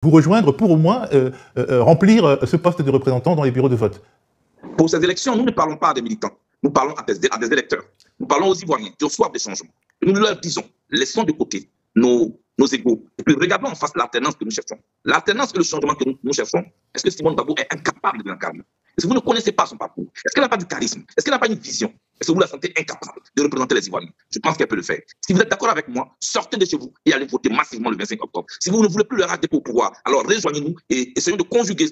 vous rejoindre pour au moins remplir ce poste de représentant dans les bureaux de vote? Pour ces élections, nous ne parlons pas à des militants, nous parlons à des électeurs. Nous parlons aux Ivoiriens qui ont soif des changements. Et nous leur disons, laissons de côté nos égos. Et puis regardons en face l'alternance que nous cherchons. L'alternance et le changement que nous cherchons, est-ce que Simone Gbagbo est incapable de l'incarner? Est-ce que vous ne connaissez pas son parcours? Est-ce qu'elle n'a pas du charisme? Est-ce qu'elle n'a pas une vision? Est-ce que vous la sentez incapable de représenter les Ivoiriens? Je pense qu'elle peut le faire. Si vous êtes d'accord avec moi, sortez de chez vous et allez voter massivement le 25 octobre. Si vous ne voulez plus le rater au pouvoir, alors rejoignez-nous et essayons de conjuguer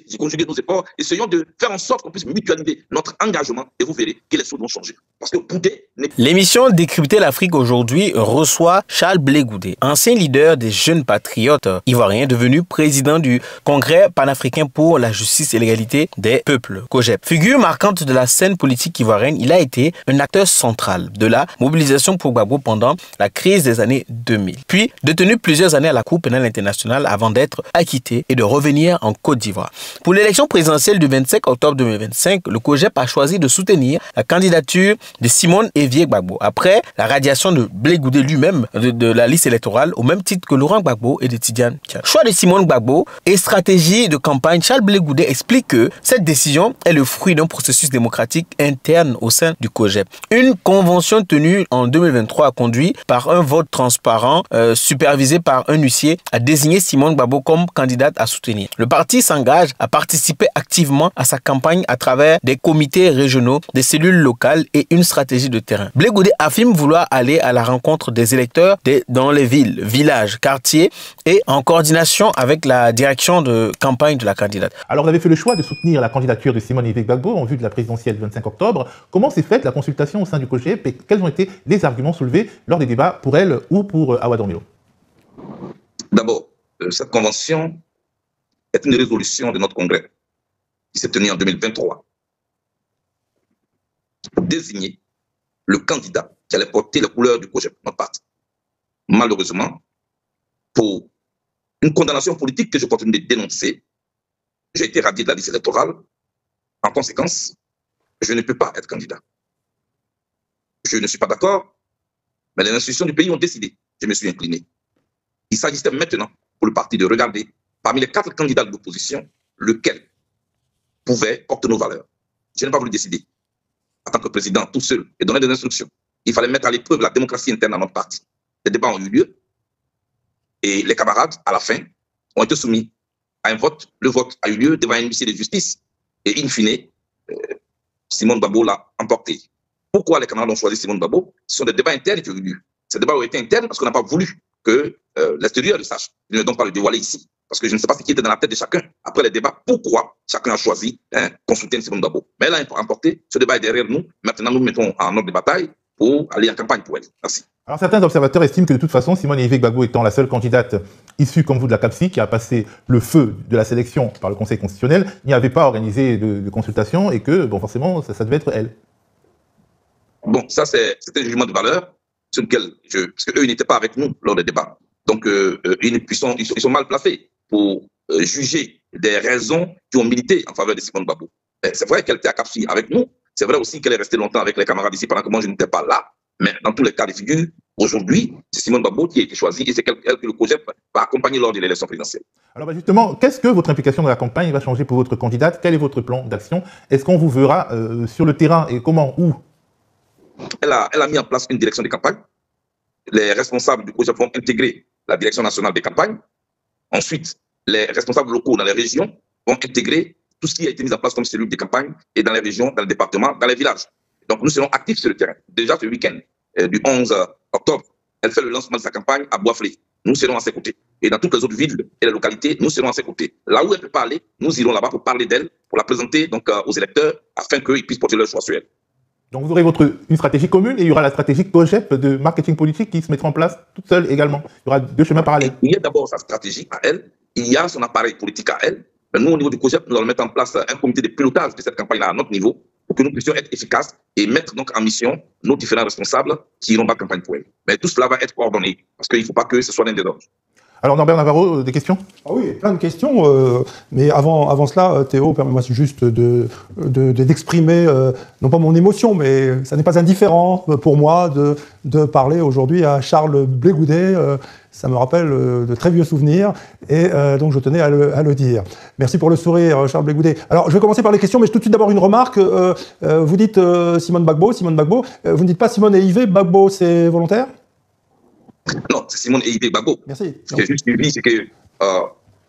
nos efforts, essayons de faire en sorte qu'on puisse mutualiser notre engagement et vous verrez que les choses vont changer. Parce que Goudé n'est... L'émission Décrypter l'Afrique aujourd'hui reçoit Charles Blé Goudé, ancien leader des jeunes patriotes ivoiriens, devenu président du Congrès panafricain pour la justice et l'égalité des peuples, COJEP. Figure marquante de la scène politique ivoirienne, il a été un acteur central de la mobilisation pour Gbagbo pendant la crise des années 2000. Puis, détenu plusieurs années à la Cour pénale internationale avant d'être acquitté et de revenir en Côte d'Ivoire. Pour l'élection présidentielle du 25 octobre 2025, le COJEP a choisi de soutenir la candidature de Simone Evier Gbagbo, après la radiation de Blé Goudé lui-même de la liste électorale, au même titre que Laurent Gbagbo et de Tidiane Tchad. Choix de Simone Gbagbo et stratégie de campagne, Charles Blé Goudé explique que cette décision est le fruit d'un processus démocratique interne au sein du COJEP. Une convention tenue en 2023 a conduit par un vote transparent supervisé par un huissier à désigner Simone Gbagbo comme candidate à soutenir. Le parti s'engage à participer activement à sa campagne à travers des comités régionaux, des cellules locales et une stratégie de terrain. Blé Goudé affirme vouloir aller à la rencontre des électeurs dans les villes, villages, quartiers et en coordination avec la direction de campagne de la candidate. Alors vous avez fait le choix de soutenir la candidature de Simone Evier Gbagbo en vue de la présidentielle du 25 octobre. Comment s'est faite la consultation au sein du COJEP et quels ont été les arguments soulevés lors des débats pour elle ou pour Awa Dormilo? D'abord, cette convention est une résolution de notre congrès qui s'est tenue en 2023 pour désigner le candidat qui allait porter les couleurs du COJEP, notre parti. Malheureusement, pour une condamnation politique que je continue de dénoncer, j'ai été radié de la liste électorale. En conséquence, je ne peux pas être candidat. Je ne suis pas d'accord, mais les institutions du pays ont décidé. Je me suis incliné. Il s'agissait maintenant pour le parti de regarder, parmi les 4 candidats de l'opposition, lequel pouvait porter nos valeurs. Je n'ai pas voulu décider, en tant que président, tout seul, et donner des instructions. Il fallait mettre à l'épreuve la démocratie interne à notre parti. Les débats ont eu lieu, et les camarades, à la fin, ont été soumis à un vote. Le vote a eu lieu devant un huissier de justice, et in fine, Simone Gbagbo l'a emporté. Pourquoi les camarades ont choisi Simone Gbagbo? Ce sont des débats internes qui ont eu lieu. Ces débats ont été internes parce qu'on n'a pas voulu que l'extérieur le sache. Je ne vais donc pas le dévoiler ici, parce que je ne sais pas ce qui était dans la tête de chacun. Après les débats, pourquoi chacun a choisi qu'on soutienne Simone Gbagbo. Mais elle a emporté, ce débat est derrière nous. Maintenant, nous mettons en ordre de bataille pour aller en campagne pour elle. Merci. Alors certains observateurs estiment que de toute façon, Simone Evier Gbagbo étant la seule candidate issue comme vous de la CAPSI, qui a passé le feu de la sélection par le Conseil constitutionnel, n'y avait pas organisé de consultation et que, bon, forcément, ça devait être elle. Bon, ça c'est un jugement de valeur sur lequel parce qu'eux, ils n'étaient pas avec nous lors des débats. Donc, ils sont mal placés pour juger des raisons qui ont milité en faveur de Simone Gbagbo. C'est vrai qu'elle était à CAPSI avec nous. C'est vrai aussi qu'elle est restée longtemps avec les camarades ici pendant que moi, je n'étais pas là. Mais dans tous les cas de figure, aujourd'hui, c'est Simone Gbagbo qui a été choisie et c'est elle que le COJEP va accompagner lors de l'élection présidentielle. Alors justement, qu'est-ce que votre implication dans la campagne va changer pour votre candidate? Quel est votre plan d'action? Est-ce qu'on vous verra sur le terrain et comment, où? Elle a mis en place une direction de campagne. Les responsables du COJEP vont intégrer la direction nationale des campagnes. Ensuite, les responsables locaux dans les régions vont intégrer tout ce qui a été mis en place comme cellule de campagne et dans les régions, dans les départements, dans les villages. Donc nous serons actifs sur le terrain. Déjà ce week-end, du 11 octobre, elle fait le lancement de sa campagne à Boisflé. Nous serons à ses côtés. Et dans toutes les autres villes et les localités, nous serons à ses côtés. Là où elle peut parler, nous irons là-bas pour parler d'elle, pour la présenter donc, aux électeurs, afin qu'ils puissent porter leur choix sur elle. Donc vous aurez une stratégie commune et il y aura la stratégie COJEP de marketing politique qui se mettra en place toute seule également. Il y aura 2 chemins parallèles. Il y a d'abord sa stratégie à elle, il y a son appareil politique à elle. Mais nous, au niveau du COJEP, nous allons mettre en place un comité de pilotage de cette campagne-là à notre niveau pour que nous puissions être efficaces et mettre donc en mission nos différents responsables qui iront battre campagne pour elle. Mais tout cela va être coordonné parce qu'il ne faut pas que ce soit l'un des autres. Alors Norbert Navarro, des questions? Ah oui, plein de questions, mais avant cela, Théo, permets-moi juste d'exprimer, non pas mon émotion, mais ça n'est pas indifférent pour moi de parler aujourd'hui à Charles Blégoudet. Ça me rappelle de très vieux souvenirs, et donc je tenais à le dire. Merci pour le sourire, Charles Blégoudet. Alors, je vais commencer par les questions, mais tout de suite d'abord une remarque. Vous dites Simone Gbagbo, vous ne dites pas Simone et Yves Gbagbo, c'est volontaire? Non, c'est Simone et Yves Gbagbo. Merci. Ce que j'ai juste suivi, c'est que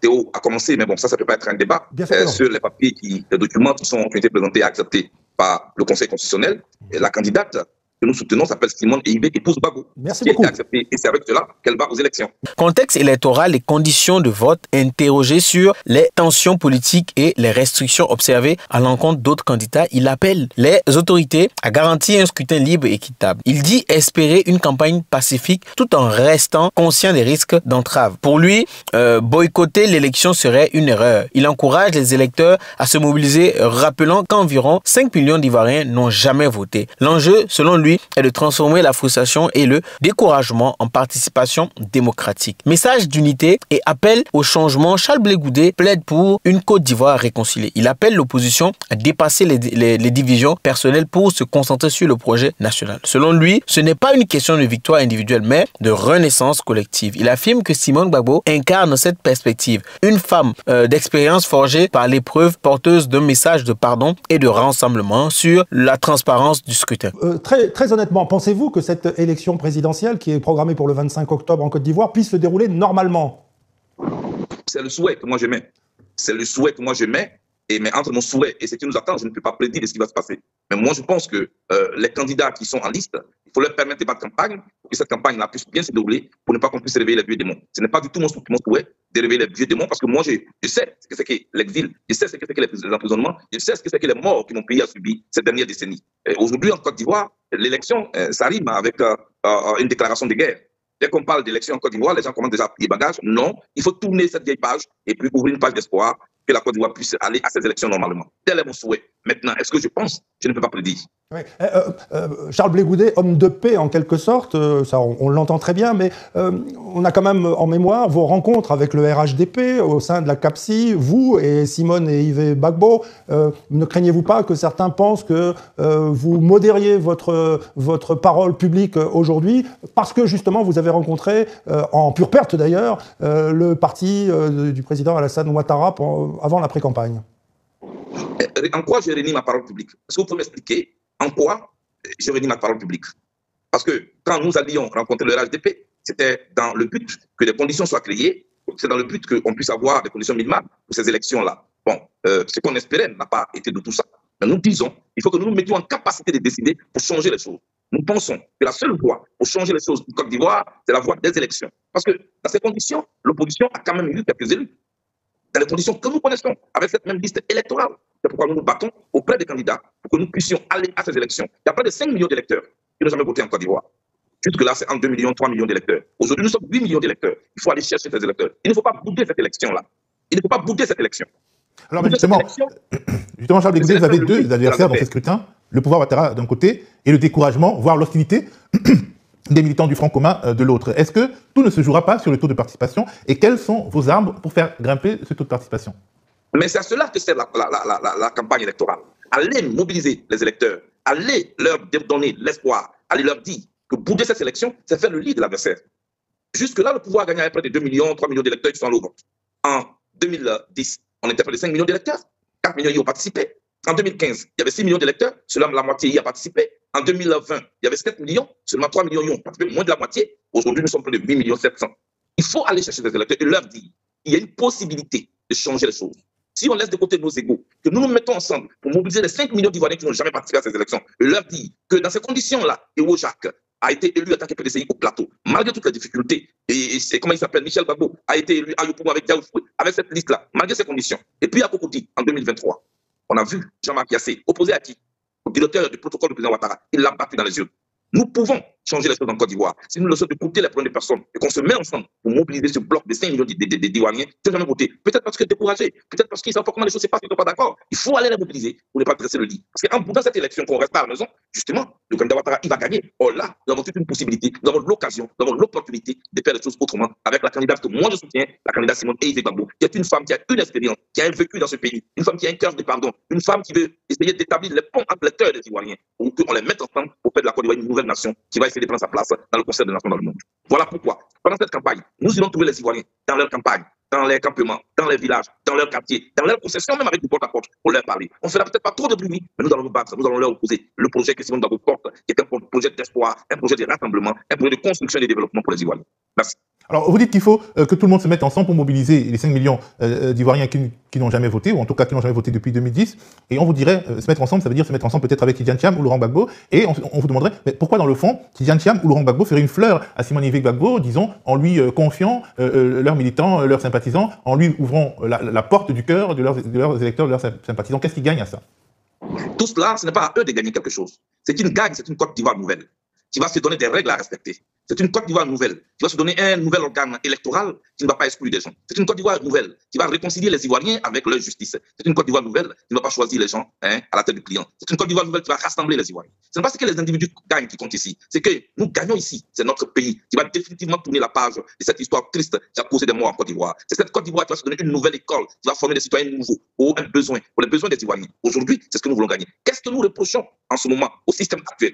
Théo a commencé, mais bon, ça ne peut pas être un débat sur les papiers, les documents qui ont été présentés et acceptés par le Conseil constitutionnel. Et la candidate que nous soutenons s'appelle Simone et Yves, épouse Gbagbo. Merci beaucoup. Qui a été accepté, et c'est avec cela qu'elle va aux élections. Contexte électoral, les conditions de vote interrogées sur les tensions politiques et les restrictions observées à l'encontre d'autres candidats. Il appelle les autorités à garantir un scrutin libre et équitable. Il dit espérer une campagne pacifique tout en restant conscient des risques d'entrave. Pour lui, boycotter l'élection serait une erreur. Il encourage les électeurs à se mobiliser, rappelant qu'environ 5 millions d'Ivoiriens n'ont jamais voté. L'enjeu, selon lui, est de transformer la frustration et le découragement en participation démocratique. Message d'unité et appel au changement. Charles Blégoudet plaide pour une Côte d'Ivoire réconciliée. Il appelle l'opposition à dépasser les divisions personnelles pour se concentrer sur le projet national. Selon lui, ce n'est pas une question de victoire individuelle, mais de renaissance collective. Il affirme que Simone Gbagbo incarne cette perspective. Une femme d'expérience forgée par l'épreuve, porteuse d'un message de pardon et de rassemblement sur la transparence du scrutin. Très honnêtement, pensez-vous que cette élection présidentielle qui est programmée pour le 25 octobre en Côte d'Ivoire puisse se dérouler normalement? C'est le souhait que moi je mets. C'est le souhait que moi je mets. Mais entre mon souhait et ce qui nous attend, je ne peux pas prédire de ce qui va se passer. Mais moi, je pense que les candidats qui sont en liste, il faut leur permettre de faire campagne pour que cette campagne-là puisse bien se dérouler pour ne pas qu'on puisse réveiller les vieux démons. Ce n'est pas du tout mon souhait de réveiller les vieux démons parce que moi, je sais ce que c'est que l'exil, je sais ce que c'est que les emprisonnements, je sais ce que c'est que les morts que mon pays a subi ces dernières décennies. Aujourd'hui, en Côte d'Ivoire, l'élection, ça rime avec une déclaration de guerre. Dès qu'on parle d'élection en Côte d'Ivoire, les gens commencent déjà à plier bagages. Non, il faut tourner cette vieille page et puis ouvrir une page d'espoir que la Côte d'Ivoire puisse aller à ces élections normalement. Tel est mon souhait. Maintenant, est-ce que je pense? Je ne peux pas prédire. Oui. Charles Blégoudet, homme de paix en quelque sorte, ça on l'entend très bien, mais on a quand même en mémoire vos rencontres avec le RHDP au sein de la CAPSI, vous et Simone et Yves Gbagbo. Ne craignez-vous pas que certains pensent que vous modériez votre parole publique aujourd'hui parce que justement vous avez rencontré, en pure perte d'ailleurs, le parti du président Alassane Ouattara avant la pré-campagne? En quoi je réunis ma parole publique? Est-ce que vous pouvez m'expliquer en quoi je réunis ma parole publique? Parce que quand nous allions rencontrer le RHDP, c'était dans le but que des conditions soient créées, c'est dans le but qu'on puisse avoir des conditions minimales pour ces élections-là. Bon, ce qu'on espérait n'a pas été de tout ça. Mais nous disons, il faut que nous nous mettions en capacité de décider pour changer les choses. Nous pensons que la seule voie pour changer les choses en Côte d'Ivoire, c'est la voie des élections. Parce que dans ces conditions, l'opposition a quand même eu quelques élus. Dans les conditions que nous connaissons, avec cette même liste électorale. C'est pourquoi nous nous battons auprès des candidats pour que nous puissions aller à ces élections. Il y a près de 5 millions d'électeurs qui n'ont jamais voté en Côte d'Ivoire. Jusque-là, c'est entre 2 millions, 3 millions d'électeurs. Aujourd'hui, nous sommes 8 millions d'électeurs. Il faut aller chercher ces électeurs. Il ne faut pas bouder cette élection-là. Il ne faut pas bouder cette élection. Alors, justement, Charles Blégoudet, vous avez deux adversaires dans ce scrutin. Le pouvoir Ouattara d'un côté et le découragement, voire l'hostilité des militants du Front commun de l'autre. Est-ce que tout ne se jouera pas sur le taux de participation? Et quelles sont vos armes pour faire grimper ce taux de participation? Mais c'est à cela que sert la campagne électorale. Allez mobiliser les électeurs, allez leur donner l'espoir, allez leur dire que bouder cette élection, c'est faire le lit de l'adversaire. Jusque-là, le pouvoir a gagné près de 2 millions, 3 millions d'électeurs qui sont allés au vote. En 2010, on était près de 5 millions d'électeurs, 4 millions y ont participé. En 2015, il y avait 6 millions d'électeurs, seulement la moitié y a participé. En 2020, il y avait 7 millions, seulement 3 millions y ont participé, moins de la moitié. Aujourd'hui, nous sommes près de 8 millions 700. Il faut aller chercher des électeurs et leur dire qu'il y a une possibilité de changer les choses. Si on laisse de côté nos égos, que nous nous mettons ensemble pour mobiliser les 5 millions d'Ivoiriens qui n'ont jamais participé à ces élections, et leur dire que dans ces conditions-là, Ewo Jacques a été élu en tant que PDCI au plateau, malgré toutes les difficultés, et c'est comment il s'appelle, Michel Gbagbo, a été élu à Yopougon avec Diaoufoué, avec cette liste-là, malgré ces conditions. Et puis à Cocody, en 2023, on a vu Jean-Marc Yassé opposé à qui? Au directeur du protocole du président Ouattara. Il l'a battu dans les yeux. Nous pouvons changer les choses en Côte d'Ivoire, si nous le souhaitons écouter les problèmes des personnes et qu'on se met ensemble pour mobiliser ce bloc de 5 millions d'Ivoiriens, ils n'ont jamais voté. Peut-être parce qu'ils sont découragés, peut-être parce qu'ils savent pas comment les choses se passent, ils ne sont pas d'accord. Il faut aller les mobiliser pour ne pas dresser le lit. Parce qu'en bout cette élection, qu'on reste pas à la maison, justement, le candidat Ouattara, il va gagner. Or là, nous avons toute une possibilité, nous avons l'occasion, nous avons l'opportunité de faire les choses autrement avec la candidate que moi je soutiens, la candidate Simone Ehifé Gbagbo, qui est une femme qui a une expérience, qui a un vécu dans ce pays, une femme qui a un cœur de pardon, une femme qui veut essayer d'établir les ponts entre les cœurs des Ivoiriens pour qu'on les mette ensemble pour faire de la Côte d'Ivoire une nouvelle nation qui va essayer de prendre sa place dans le concert des nations dans le monde. Voilà pourquoi, pendant cette campagne, nous irons trouver les Ivoiriens dans leur campagne, dans les campements, dans les villages, dans leurs quartiers, dans leurs concessions, même avec du porte-à-porte, pour leur parler. On ne fera peut-être pas trop de bruit, mais nous allons nous battre, nous allons leur opposer le projet que Simone Gbagbo porte, qui est un projet d'espoir, un projet de rassemblement, un projet de construction et de développement pour les Ivoiriens. Merci. Alors, vous dites qu'il faut que tout le monde se mette ensemble pour mobiliser les 5 millions d'Ivoiriens qui n'ont jamais voté, ou en tout cas qui n'ont jamais voté depuis 2010. Et on vous dirait, se mettre ensemble, ça veut dire se mettre ensemble peut-être avec Tidjane Thiam ou Laurent Gbagbo. Et on vous demanderait, mais pourquoi dans le fond, Tidjane Thiam ou Laurent Gbagbo ferait une fleur à Simone Ehifé Gbagbo, disons, en lui confiant leurs militants, leurs sympathisants, en lui ouvrant la porte du cœur de leurs électeurs, de leurs sympathisants. Qu'est-ce qui gagne à ça? Tout cela, ce n'est pas à eux de gagner quelque chose. C'est une gagne, c'est une Côte d'Ivoire nouvelle, qui va se donner des règles à respecter. C'est une Côte d'Ivoire nouvelle, qui va se donner un nouvel organe électoral qui ne va pas exclure des gens. C'est une Côte d'Ivoire nouvelle, qui va réconcilier les Ivoiriens avec leur justice. C'est une Côte d'Ivoire nouvelle qui ne va pas choisir les gens à la tête du client. C'est une Côte d'Ivoire nouvelle qui va rassembler les Ivoiriens. Ce n'est pas ce que les individus gagnent qui compte ici, c'est que nous gagnons ici. C'est notre pays qui va définitivement tourner la page de cette histoire triste qui a causé des morts en Côte d'Ivoire. C'est cette Côte d'Ivoire qui va se donner une nouvelle école, qui va former des citoyens nouveaux pour un besoin, pour les besoins des Ivoiriens. Aujourd'hui, c'est ce que nous voulons gagner. Qu'est-ce que nous reprochons en ce moment au système actuel?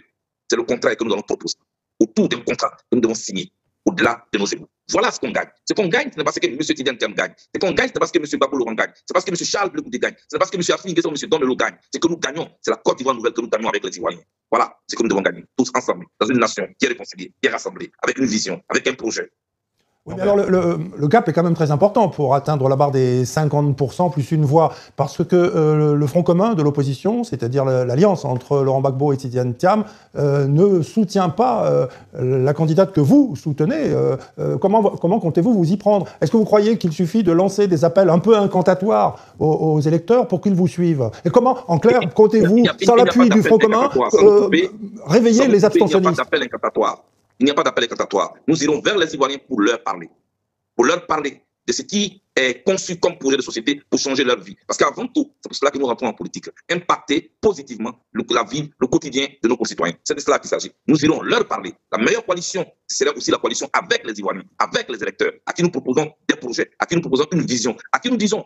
C'est le contrat que nous allons proposer. Autour d'un contrat que nous devons signer au-delà de nos égouts. Voilà ce qu'on gagne. Ce qu'on gagne, ce n'est pas ce que M. Tidjane Thiam gagne. Ce qu'on gagne, ce n'est pas ce que M. Gbagbo Laurent gagne. Ce n'est pas ce que M. Charles Blé Goudé gagne. Ce n'est pas ce que M. Afeni N'Guessan ou M. Don-Melo gagne. Ce que nous gagnons, c'est la Côte d'Ivoire nouvelle que nous gagnons avec les Ivoiriens. Voilà ce que nous devons gagner, tous ensemble, dans une nation qui est réconciliée, qui est rassemblée, avec une vision, avec un projet. Oui, mais alors le gap est quand même très important pour atteindre la barre des 50% plus une voix, parce que le Front commun de l'opposition, c'est-à-dire l'alliance entre Laurent Gbagbo et Tidjane Thiam, ne soutient pas la candidate que vous soutenez. Comment comptez-vous vous y prendre? Est-ce que vous croyez qu'il suffit de lancer des appels un peu incantatoires aux électeurs pour qu'ils vous suivent? Et comment, en clair, comptez-vous, sans l'appui du Front commun, réveiller les abstentionnistes? Il n'y a pas d'appel incantatoire. Nous irons vers les Ivoiriens pour leur parler. Pour leur parler de ce qui est conçu comme projet de société pour changer leur vie. Parce qu'avant tout, c'est pour cela que nous rentrons en politique. Impacter positivement la vie, le quotidien de nos concitoyens. C'est de cela qu'il s'agit. Nous irons leur parler. La meilleure coalition, c'est aussi la coalition avec les Ivoiriens, avec les électeurs, à qui nous proposons des projets, à qui nous proposons une vision, à qui nous disons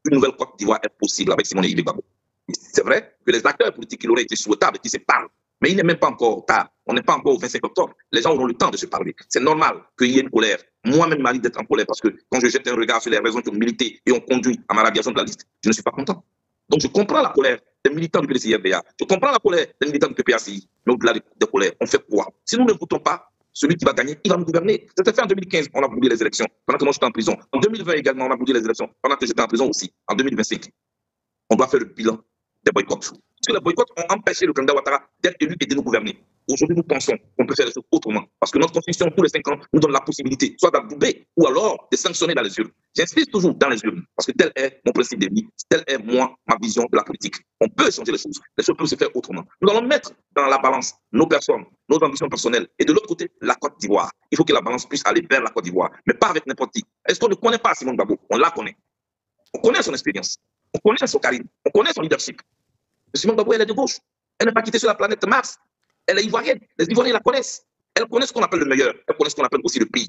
une nouvelle Côte d'Ivoire est possible avec Simone Ehifé Gbagbo. C'est vrai que les acteurs politiques, il aurait été souhaitable qu'ils se parlent. Mais il n'est même pas encore tard. On n'est pas encore au 25 octobre. Les gens auront le temps de se parler. C'est normal qu'il y ait une colère. Moi-même, m'arrive d'être en colère parce que quand je jette un regard sur les raisons qui ont milité et ont conduit à ma radiation de la liste, je ne suis pas content. Donc je comprends la colère des militants du PDCI-RDA. Je comprends la colère des militants du PPACI. Mais au-delà de colère, on fait quoi? Si nous ne votons pas, celui qui va gagner, il va nous gouverner. C'était fait en 2015, on a boudé les élections, pendant que moi j'étais en prison. En 2020 également, on a boudé les élections, pendant que j'étais en prison aussi. En 2025, on doit faire le bilan des boycotts. Parce que les boycotts ont empêché le candidat Ouattara d'être élu et de nous gouverner. Aujourd'hui, nous pensons qu'on peut faire les choses autrement. Parce que notre constitution, tous les 5 ans, nous donne la possibilité soit d'adouber ou alors de sanctionner dans les urnes. J'insiste toujours dans les urnes, parce que tel est mon principe de vie, telle est moi, ma vision de la politique. On peut changer les choses peuvent se faire autrement. Nous allons mettre dans la balance nos personnes, nos ambitions personnelles, et de l'autre côté, la Côte d'Ivoire. Il faut que la balance puisse aller vers la Côte d'Ivoire, mais pas avec n'importe qui. Est-ce qu'on ne connaît pas Simone Gbagbo? On la connaît. On connaît son expérience, on connaît son charisme, on connaît son leadership. Simone Gbagbo, elle est de gauche. Elle n'est pas quittée sur la planète Mars. Elle est ivoirienne. Les Ivoiriens la connaissent. Elle connaît ce qu'on appelle le meilleur. Elle connaît ce qu'on appelle aussi le pays.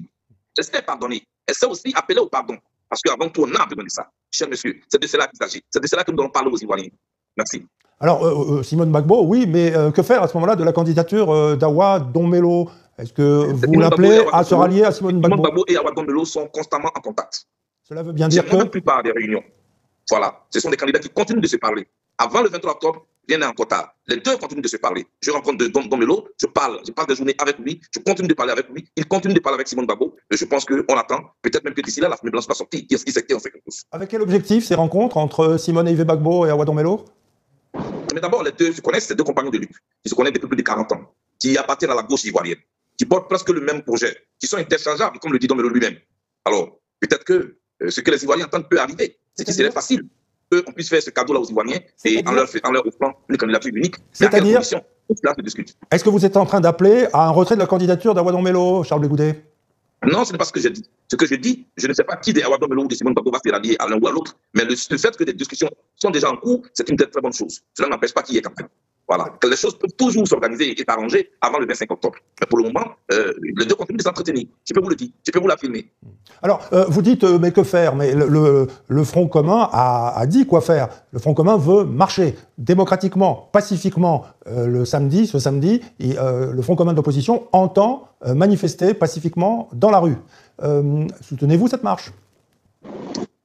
Elle sait pardonner. Elle sait aussi appeler au pardon. Parce qu'avant tout, on a besoin de ça. Cher monsieur, c'est de cela qu'il s'agit. C'est de cela que nous devons parler aux Ivoiriens. Merci. Alors, Simone Gbagbo, oui, mais que faire à ce moment-là de la candidature d'Awa Don-Melo? Est-ce que vous l'appelez à se rallier à Simone Gbagbo? Simone Gbagbo et Awa Don-Melo sont constamment en contact. Cela veut bien dire que... la plupart des réunions. Voilà. Ce sont des candidats qui continuent de se parler. Avant le 23 octobre, rien n'est encore tard. Les deux continuent de se parler. Je rencontre Don-Melo, je parle des journées avec lui, je continue de parler avec lui, il continue de parler avec Simone Gbagbo. Et je pense qu'on attend, peut-être même que d'ici là, la fumée blanche va sortir. Qui est-ce qui sait qui en sait quelque chose? Avec quel objectif ces rencontres entre Simone Ehifé Gbagbo et Awa Don-Melo? Mais d'abord, les deux se connaissent, ces deux compagnons de lutte, qui se connaissent depuis plus de 40 ans, qui appartiennent à la gauche ivoirienne, qui portent presque le même projet, qui sont interchangeables, comme le dit Don-Melo lui-même. Alors, peut-être que ce que les Ivoiriens entendent peut arriver. C'est qu'il serait facile qu'on puisse faire ce cadeau-là aux Ivoiriens et en leur offrant une candidature unique. C'est-à-dire, tout cela se discute. Est-ce que vous êtes en train d'appeler à un retrait de la candidature d'Awadon Melo, Charles Blégoudet? Non, ce n'est pas ce que j'ai dit. Ce que je dis, je ne sais pas qui des Awadon Melo ou de Simon Gbagbo va se rallier à l'un ou à l'autre, mais le fait que des discussions sont déjà en cours, c'est une très bonne chose. Cela n'empêche pas qu'il y ait campagne. Voilà, que les choses peuvent toujours s'organiser et s'arranger avant le 25 octobre. Mais pour le moment, les deux continuent de s'entretenir. Je peux vous le dire, je peux vous l'affirmer. Alors, vous dites, mais que faire? Mais le Front commun a dit quoi faire. Le Front commun veut marcher démocratiquement, pacifiquement. Ce samedi, le Front commun de l'opposition entend manifester pacifiquement dans la rue. Soutenez-vous cette marche?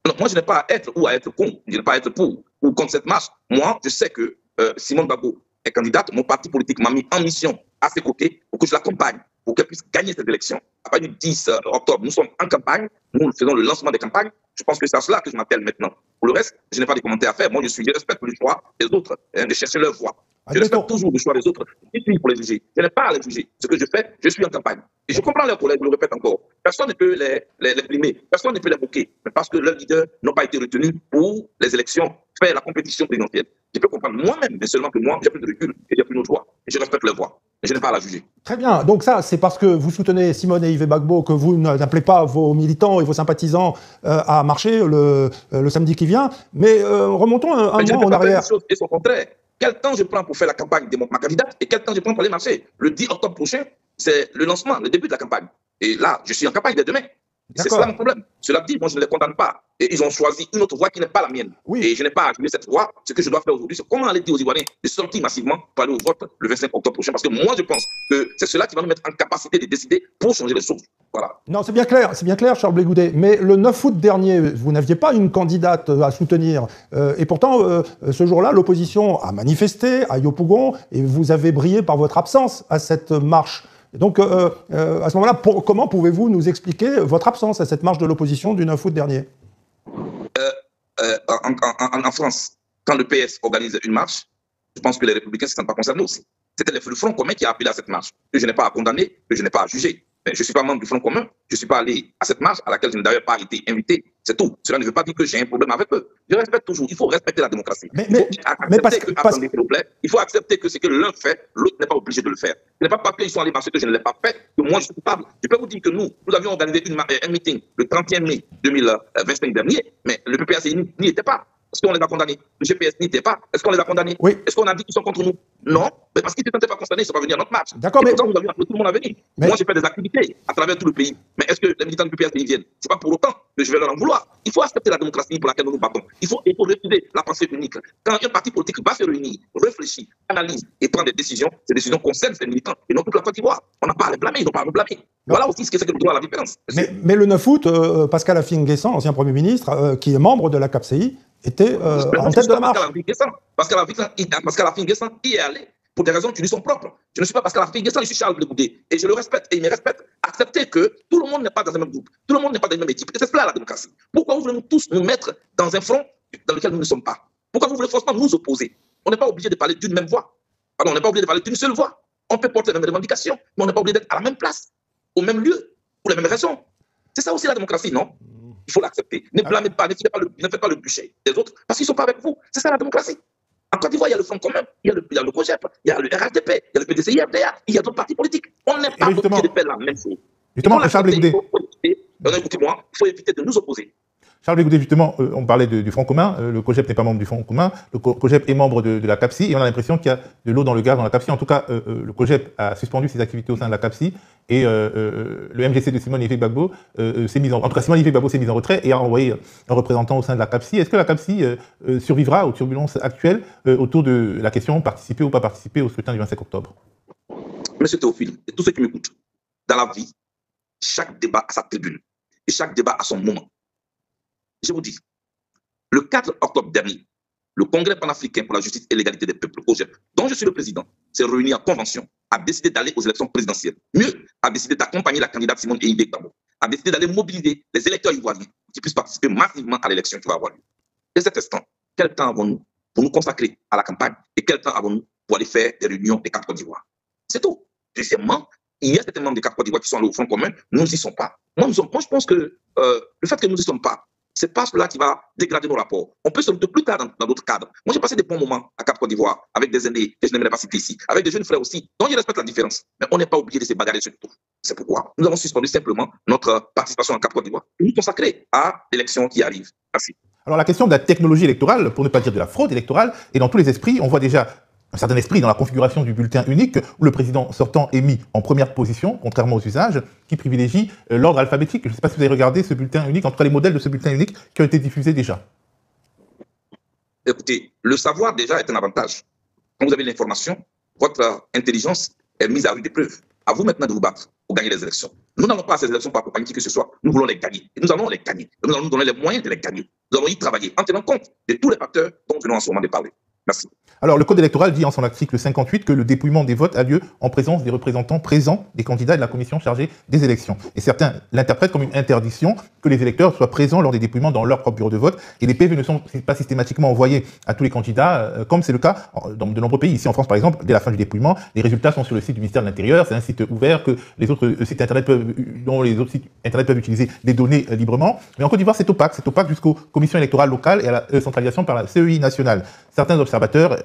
Non, moi, je n'ai pas à être ou à être contre. Je n'ai pas à être pour ou contre cette marche. Moi, je sais que Simone Gbagbo est candidate. Mon parti politique m'a mis en mission à ses côtés pour que je l'accompagne, pour qu'elle puisse gagner cette élection. À partir du 10 octobre, nous sommes en campagne. Nous faisons le lancement des campagnes. Je pense que c'est à cela que je m'appelle maintenant. Pour le reste, je n'ai pas de commentaires à faire. Moi, je respecte le choix des autres, de chercher leur voie. Je respecte toujours le choix des autres. Je suis pour les juger. Je n'ai pas à les juger. Ce que je fais, je suis en campagne. Et je comprends leurs collègues, je le répète encore. Personne ne peut les primer. Personne ne peut les moquer. Mais parce que leurs leaders n'ont pas été retenus pour les élections, faire la compétition présidentielle. Je peux comprendre moi-même, mais seulement que moi, j'ai plus de recul et j'ai plus d'autres voix. Et je respecte leur voix. Et je n'ai pas à la juger. Très bien. Donc ça, c'est parce que vous soutenez Simone et Yves Gbagbo que vous n'appelez pas vos militants et vos sympathisants à marcher le samedi qui vient. Mais remontons un mois en arrière. Et son contraire. Quel temps je prends pour faire la campagne de ma candidate et quel temps je prends pour aller marcher? Le 10 octobre prochain, c'est le lancement, le début de la campagne. Et là, je suis en campagne dès demain. C'est ça mon problème. Cela dit, moi, je ne les condamne pas. Et ils ont choisi une autre voie qui n'est pas la mienne. Oui. Et je n'ai pas à jouer cette voie. Ce que je dois faire aujourd'hui, c'est comment aller dire aux Ivoiriens de sortir massivement pour aller au vote le 25 octobre prochain. Parce que moi, je pense que c'est cela qui va nous mettre en capacité de décider pour changer les choses. Voilà. Non, c'est bien clair, Charles Blégoudet. Mais le 9 août dernier, vous n'aviez pas une candidate à soutenir. Et pourtant, ce jour-là, l'opposition a manifesté à Yopougon et vous avez brillé par votre absence à cette marche. Donc, à ce moment-là, comment pouvez-vous nous expliquer votre absence à cette marche de l'opposition du 9 août dernier? En France, quand le PS organise une marche, je pense que les Républicains ne se sentent pas concernés aussi. C'était le Front commun qui a appelé à cette marche, que je n'ai pas à condamner, que je n'ai pas à juger. Mais je ne suis pas membre du Front commun, je ne suis pas allé à cette marche à laquelle je n'ai d'ailleurs pas été invité. C'est tout. Cela ne veut pas dire que j'ai un problème avec eux. Je respecte toujours. Il faut respecter la démocratie. Il faut accepter que ce que l'un fait, l'autre n'est pas obligé de le faire. Ce n'est pas parce qu'ils sont allés marcher que je ne l'ai pas fait, que moi je suis coupable. Je peux vous dire que nous avions organisé un meeting le 31 mai 2025 dernier, mais le PPAC n'y était pas. Est-ce qu'on les a condamnés? Le GPS n'y était pas. Est-ce qu'on les a condamnés? Oui. Est-ce qu'on a dit qu'ils sont contre nous? Non. Mais parce qu'ils ne s'étaient pas condamnés, ils ne sont pas venus à notre match. D'accord, mais... Pourtant, nous avions appelé tout le monde à venir. Moi, j'ai fait des activités à travers tout le pays. Mais est-ce que les militants du PPAC viennent? Ce n'est pas pour autant que je vais leur en vouloir. Il faut accepter la démocratie pour laquelle nous nous battons. Il faut refuser la pensée unique. Quand un parti politique va se réunir, réfléchit, analyse et prend des décisions, ces décisions concernent ces militants et non toute la Côte d'Ivoire. On n'a pas à les blâmer, ils n'ont pas à nous blâmer. Voilà aussi ce que c'est que nous devons la différence. Mais le 9 août, Pascal Affi-N'Guessan, ancien Premier ministre, qui est membre de la CAPCI, était en tête de la marche. Pascal Affi-N'Guessan y est allé pour des raisons qui lui sont propres. Je ne suis pas Pascal Affi-N'Guessan, je suis Charles Blégoudet. Et je le respecte et il me respecte. Accepter que tout le monde n'est pas dans un même groupe, tout le monde n'est pas dans une même équipe. Et c'est cela la démocratie. Pourquoi vous voulez tous nous mettre dans un front dans lequel nous ne sommes pas? Pourquoi vous voulez forcément nous opposer? On n'est pas obligé de parler d'une même voix. Pardon, on n'est pas obligé de parler d'une seule voix. On peut porter les mêmes revendications, mais on n'est pas obligé d'être à la même place, au même lieu, pour les mêmes raisons. C'est ça aussi la démocratie, non? Il faut l'accepter. Ne blâmez pas, ne faites pas le bûcher des autres, parce qu'ils ne sont pas avec vous. C'est ça la démocratie. En Côte d'Ivoire, il y a le Front commun, il y a le COGEP, il y a le RHDP, il y a le PDCI, RDA, il y a d'autres partis politiques. On n'est pas obligé de faire la même chose. Justement, Charles Blégoudet. Écoutez-moi, il faut éviter de nous opposer. Charles Blégoudet, justement, on parlait du Front commun. Le COGEP n'est pas membre du Front commun. Le COGEP est membre de la CAPCI et on a l'impression qu'il y a de l'eau dans le gaz dans la CAPCI. En tout cas, le COGEP a suspendu ses activités au sein de la CAPCI et le MGC de Simone Yves Gbagbo s'est mis en retrait et a envoyé un représentant au sein de la CAPCI. Est-ce que la CAPCI survivra aux turbulences actuelles autour de la question participer ou pas participer au scrutin du 25 octobre? Monsieur Théophile, et tous ceux qui m'écoutent, dans la vie, chaque débat a sa tribune et chaque débat a son moment. Je vous dis, le 4 octobre dernier, le Congrès panafricain pour la justice et l'égalité des peuples, COGEP, dont je suis le président, s'est réuni en convention, a décidé d'aller aux élections présidentielles. Mieux, a décidé d'accompagner la candidate Simone Yves Gbagbo, a décidé d'aller mobiliser les électeurs ivoiriens qui puissent participer massivement à l'élection qui va avoir lieu. Dès cet instant, quel temps avons-nous pour nous consacrer à la campagne et quel temps avons-nous pour aller faire des réunions des 4 Côtes d'Ivoire? C'est tout. Deuxièmement, il y a certains membres des 4 Côtes d'Ivoire qui sont allés au Front commun, nous n'y sommes pas. Moi, je pense que le fait que nous n'y sommes pas, Ce n'est pas cela qui va dégrader nos rapports. On peut se retrouver plus tard dans d'autres cadres. Moi, j'ai passé des bons moments à Cap Côte d'Ivoire avec des aînés que je n'aimerais pas citer ici, avec des jeunes frères aussi, dont je respecte la différence. Mais on n'est pas obligé de se bagarrer sur tout. C'est pourquoi nous avons suspendu simplement notre participation à Cap Côte d'Ivoire et nous consacrer à l'élection qui arrive. Merci. Alors la question de la technologie électorale, pour ne pas dire de la fraude électorale, est dans tous les esprits. On voit déjà un certain esprit dans la configuration du bulletin unique, où le président sortant est mis en première position, contrairement aux usages, qui privilégie l'ordre alphabétique. Je ne sais pas si vous avez regardé ce bulletin unique, en tout cas les modèles de ce bulletin unique qui ont été diffusés déjà. Écoutez, le savoir déjà est un avantage. Quand vous avez l'information, votre intelligence est mise à rude épreuve. À vous maintenant de vous battre pour gagner les élections. Nous n'allons pas à ces élections par accompagner qui que ce soit. Nous voulons les gagner. Et nous allons les gagner. Nous allons nous donner les moyens de les gagner. Nous allons y travailler en tenant compte de tous les facteurs dont nous venons en ce moment de parler. Merci. Alors, le Code électoral dit en son article 58 que le dépouillement des votes a lieu en présence des représentants présents des candidats et de la commission chargée des élections. Et certains l'interprètent comme une interdiction que les électeurs soient présents lors des dépouillements dans leur propre bureau de vote. Et les PV ne sont pas systématiquement envoyés à tous les candidats, comme c'est le cas dans de nombreux pays. Ici, en France, par exemple, dès la fin du dépouillement, les résultats sont sur le site du ministère de l'Intérieur. C'est un site ouvert que les autres sites Internet dont les autres sites Internet peuvent utiliser les données librement. Mais en Côte d'Ivoire, c'est opaque. C'est opaque jusqu'aux commissions électorales locales et à la centralisation par la CEI nationale. Certains observateurs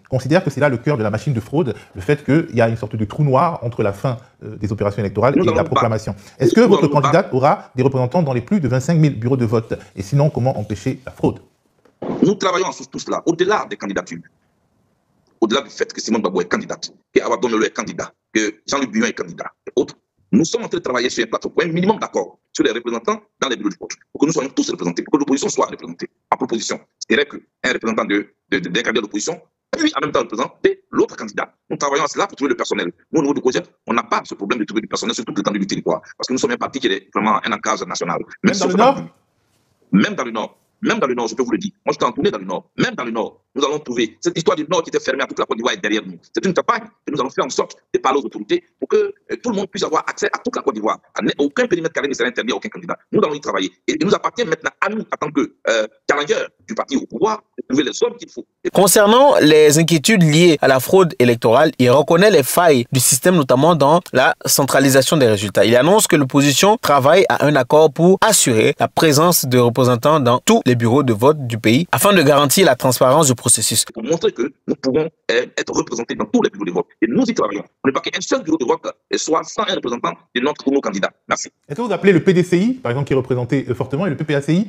considèrent que c'est là le cœur de la machine de fraude, le fait qu'il y a une sorte de trou noir entre la fin des opérations électorales et la proclamation. Est-ce que votre candidate aura des représentants dans les plus de 25 000 bureaux de vote? Et sinon, comment empêcher la fraude? Nous travaillons sur tout cela, au-delà des candidatures, au-delà du fait que Simone Gbagbo est candidate, que Awa Domelo est candidat, que Jean-Luc Buyon est candidat, et autres. Nous sommes en train de travailler sur une plateforme pour un minimum d'accord sur les représentants dans les bureaux de vote, pour que nous soyons tous représentés, pour que l'opposition soit représentée. En proposition, c'est vrai qu'un représentant d'un candidat d'opposition, puis en même temps représenter l'autre candidat. Nous travaillons à cela pour trouver le personnel. Nous, au niveau du projet, on n'a pas ce problème de trouver du personnel sur toute l'étendue du territoire, parce que nous sommes un parti qui est vraiment un ancrage national. Même dans le Nord? Même dans le Nord. Même dans le Nord, je peux vous le dire. Moi, je suis en tournée dans le Nord. Même dans le Nord, nous allons trouver cette histoire du Nord qui était fermée à toute la Côte d'Ivoire est derrière nous. C'est une campagne que nous allons faire en sorte de parler aux autorités pour que tout le monde puisse avoir accès à toute la Côte d'Ivoire. Aucun périmètre carré ne sera interdit à aucun candidat. Nous allons y travailler. Et il nous appartient maintenant à nous, en tant que challenger du parti au pouvoir, de trouver les hommes qu'il faut. Concernant les inquiétudes liées à la fraude électorale, il reconnaît les failles du système, notamment dans la centralisation des résultats. Il annonce que l'opposition travaille à un accord pour assurer la présence de représentants dans tous les bureaux de vote du pays afin de garantir la transparence du processus. Pour montrer que nous pouvons être représentés dans tous les bureaux de vote. Et nous y travaillons. On ne veut pas qu'un seul bureau de vote soit sans un représentant de nos candidats. Merci. Est-ce que vous appelez le PDCI, par exemple, qui est représenté fortement, et le PPACI,